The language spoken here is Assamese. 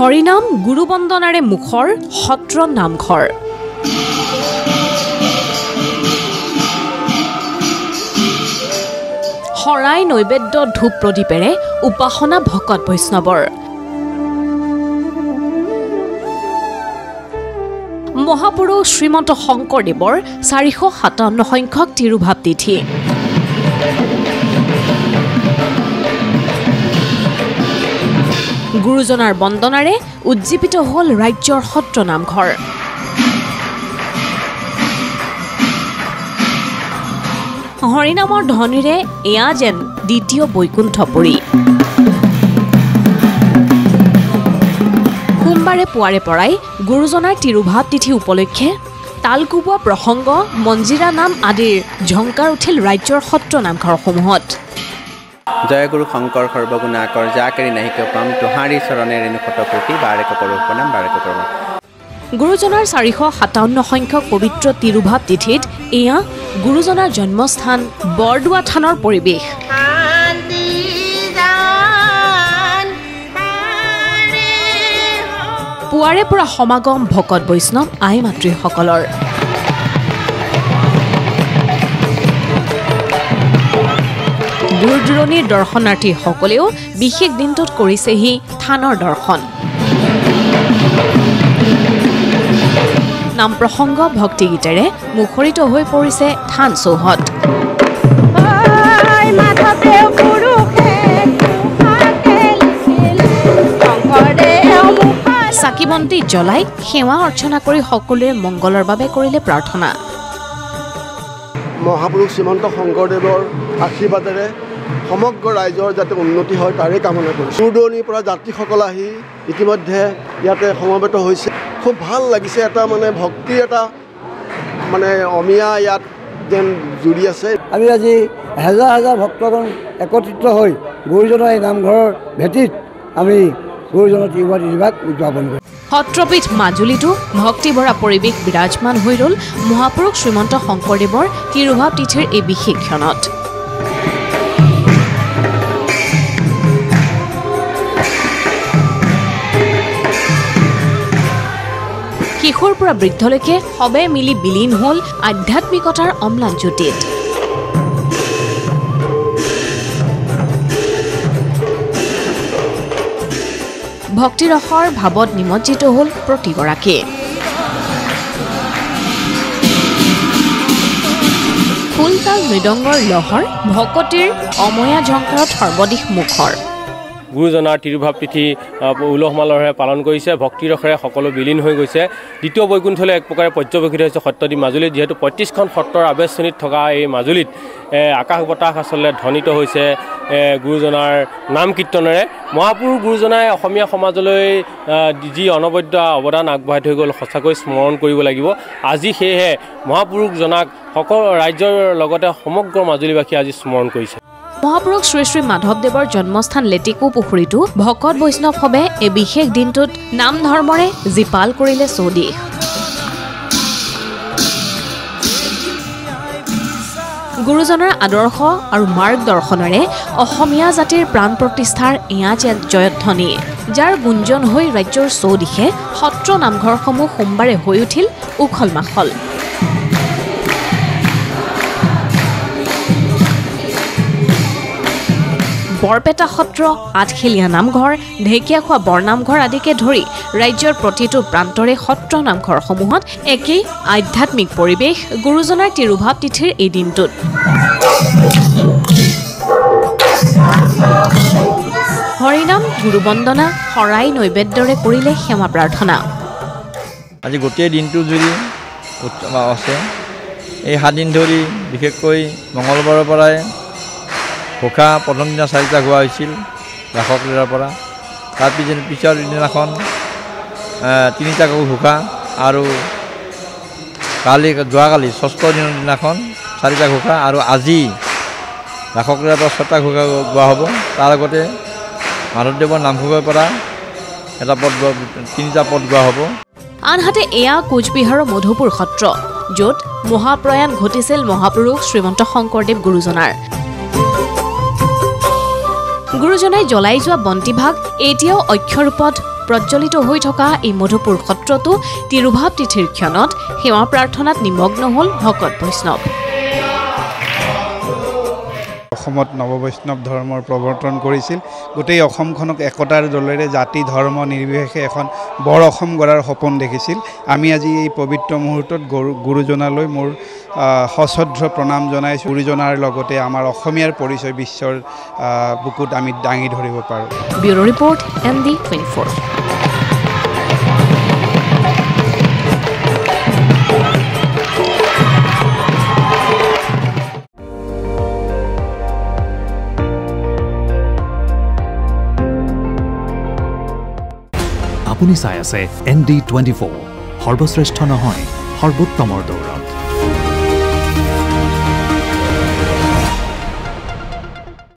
হৰিনাম গুৰুবন্দনাৰে মুখৰ সত্ৰ নামঘৰ। শৰাই নৈবেদ্য ধূপ প্ৰদীপেৰে উপাসনা ভকত বৈষ্ণৱৰ। মহাপুৰুষ শ্ৰীমন্ত শংকৰদেৱৰ 457 সংখ্যক তিৰুভাৱ তিথি। গুৰুজনাৰ বন্দনাৰে উজ্জীৱিত হ'ল ৰাজ্যৰ সত্ৰ নামঘৰ। হৰিনামৰ ধ্বনিৰে এয়া যেন দ্বিতীয় বৈকুণ্ঠপুৰী। সোমবাৰে পুৱাৰে পৰাই গুৰুজনাৰ তিৰুভাৱ তিথি উপলক্ষে তালকোবোৱা প্ৰসংগ, মঞ্জিৰা নাম আদিৰ ঝংকাৰ উঠিল ৰাজ্যৰ সত্ৰ নামঘৰসমূহত। জয় গুৰু শংকৰ সৰ্বগুণাকৰ যাকেৰি নাহিক পাম তোহাৰী চৰণে ৰেণুশত কোটি বাৰেক কৰোঁ প্ৰণাম বাৰেক কৰোঁ। গুৰুজনাৰ 457 সংখ্যক পবিত্ৰ তিৰুভাৱ তিথিত এয়া গুৰুজনাৰ জন্মস্থান বৰদোৱা থানৰ পৰিৱেশ। পুৱাৰে পৰা সমাগম ভকত বৈষ্ণৱ আই মাতৃসকলৰ। দূৰ দূৰণিৰ দৰ্শনাৰ্থীসকলেও বিশেষ দিনটোত কৰিছেহি থানৰ দৰ্শন। নাম প্ৰসংগ ভক্তিগীতেৰে মুখৰিত হৈ পৰিছে থান চৌহদ। চাকি বন্তি জ্বলাই সেৱা অৰ্চনা কৰি সকলোৰে মংগলৰ বাবে কৰিলে প্ৰাৰ্থনা। মহাপুৰুষ শ্ৰীমন্ত শংকৰদেৱৰ আশীৰ্বাদেৰে সমগ্ৰ ৰাইজৰ যাতে উন্নতি হয় তাৰে কামনা কৰিছোঁ। দূৰ দূৰণিৰ পৰা যাত্ৰীসকল আহি ইতিমধ্যে ইয়াতে সমবেত হৈছে। খুব ভাল লাগিছে, এটা মানে ভক্তিৰ এটা মানে অমিয়া ইয়াত যেন জুৰি আছে। আমি আজি হাজাৰ হাজাৰ ভক্তগণ একত্ৰিত হৈ গুৰুজনাৰ এই নামঘৰৰ ভেটিত আমি গুৰুজনাৰ তিৰুভাৱ তিথিভাগ উদযাপন কৰিম। সত্ৰপীঠ মাজুলীতো ভক্তিভৰা পৰিৱেশ বিৰাজমান হৈ ৰ'ল মহাপুৰুষ শ্ৰীমন্ত শংকৰদেৱৰ তিৰুভাৱ তিথিৰ এই বিশেষ ক্ষণত। শিশুৰ পৰা বৃদ্ধলৈকে সবে মিলি বিলীন হ'ল আধ্যাত্মিকতাৰ অম্লান জ্যোতিত। ভক্তিৰসৰ ভাৱত নিমজ্জিত হ'ল প্ৰতিগৰাকী। ফুলতাল মৃদংগৰ লহৰ ভকতিৰ অময়া ঝংকাৰত সৰ্বদিশ মুখৰ। গুৰুজনাৰ তিৰুভাৱ তিথি উলহ মালহেৰে পালন কৰিছে। ভক্তিৰসেৰে সকলো বিলীন হৈ গৈছে। দ্বিতীয় বৈকুণ্ঠলৈ এক প্ৰকাৰে পৰ্যবেক্ষিত হৈছে সত্যদ্বীপ মাজুলীত। যিহেতু 35খন সত্ৰৰ আৱেষ্টনীত থকা এই মাজুলীত আকাশ বতাহ আচলতে ধ্বনিত হৈছে গুৰুজনাৰ নাম কীৰ্তনেৰে। মহাপুৰুষ গুৰুজনাই অসমীয়া সমাজলৈ যি অনবদ্য অৱদান আগবঢ়াই থৈ গ'ল, সঁচাকৈ স্মৰণ কৰিব লাগিব। আজি সেয়েহে মহাপুৰুষজনাক সকলো ৰাজ্যৰ লগতে সমগ্ৰ মাজুলীবাসীয়ে আজি স্মৰণ কৰিছে। মহাপুৰুষ শ্ৰী শ্ৰী মাধৱদেৱৰ জন্মস্থান লেটেকু পুখুৰীতো ভকত বৈষ্ণৱসৱে এই বিশেষ দিনটোত নাম ধৰ্মৰে জীপাল কৰিলে চৌদিশ। গুৰুজনাৰ আদৰ্শ আৰু মাৰ্গদৰ্শনেৰে অসমীয়া জাতিৰ প্ৰাণ প্ৰতিষ্ঠাৰ এয়া যেন জয়ধ্বনি, যাৰ গুঞ্জন হৈ ৰাজ্যৰ চৌদিশে সত্ৰ নামঘৰসমূহ সোমবাৰে হৈ উঠিল উখল মাখল। বৰপেটা সত্ৰ, আঠখেলীয়া নামঘৰ, ঢেকীয়াখোৱা বৰনামঘৰ আদিকে ধৰি ৰাজ্যৰ প্ৰতিটো প্ৰান্তৰে সত্ৰ নামঘৰসমূহত একেই আধ্যাত্মিক পৰিৱেশ গুৰুজনাৰ তিৰুভাৱ তিথিৰ এই দিনটোত। হৰিনাম গুৰুবন্দনা শৰাই নৈবেদ্যৰে কৰিলে সেৱা প্ৰাৰ্থনা। আজি গোটেই দিনটো জুৰি আছে। এই 7 দিন ধৰি বিশেষকৈ মঙলবাৰৰ পৰাই ঘোষা প্ৰথম দিনা 4টা হোৱা হৈছিল ৰাসলীলাৰ পৰা। তাৰ পিছৰ দিনাখন 3টা ঘোষা আৰু যোৱাকালি 6ষ্ঠ দিনৰ দিনাখন 4টা ঘোষা আৰু আজি ৰাসলীলাৰ পৰা 6টা ঘোষা গোৱা হ'ব। তাৰ আগতে মাধৱদেৱৰ নামঘৰৰ পৰা 3টা পদ গোৱা হ'ব। আনহাতে এয়া কোচবিহাৰৰ মধুপুৰ সত্ৰ, য'ত মহাপ্ৰয়াণ ঘটিছিল মহাপুৰুষ শ্ৰীমন্ত শংকৰদেৱ গুৰুজনাৰ। গুৰুজনাই জ্বলাই যোৱা বন্তিভাগ এতিয়াও অক্ষৰূপত প্ৰজ্বলিত হৈ থকা এই মধুপুৰ সত্ৰতো তিৰুভাৱ তিথিৰ ক্ষণত সেৱা প্ৰাৰ্থনাত নিমগ্ন হ'ল ভকত বৈষ্ণৱ। অসমত নৱবৈষ্ণৱ ধৰ্মৰ প্ৰৱৰ্তন কৰিছিল। গোটেই অসমখনক একতাৰ দলেৰে জাতি ধৰ্ম নিৰ্বিশেষে এখন বৰ অসম গঢ়াৰ সপোন দেখিছিল। আমি আজি এই পবিত্ৰ মুহূৰ্তত গুৰুজনালৈ মোৰ সশ্ৰদ্ধ প্ৰণাম জনাইছোঁ। গুৰুজনাৰ লগতে আমাৰ অসমীয়াৰ পৰিচয় বিশ্বৰ বুকুত আমি দাঙি ধৰিব পাৰোঁ। Bureau report ND24। আপুনি চাই আছে ND24, সৰ্বশ্ৰেষ্ঠ নহয় সৰ্বোত্তমৰ দৌৰ।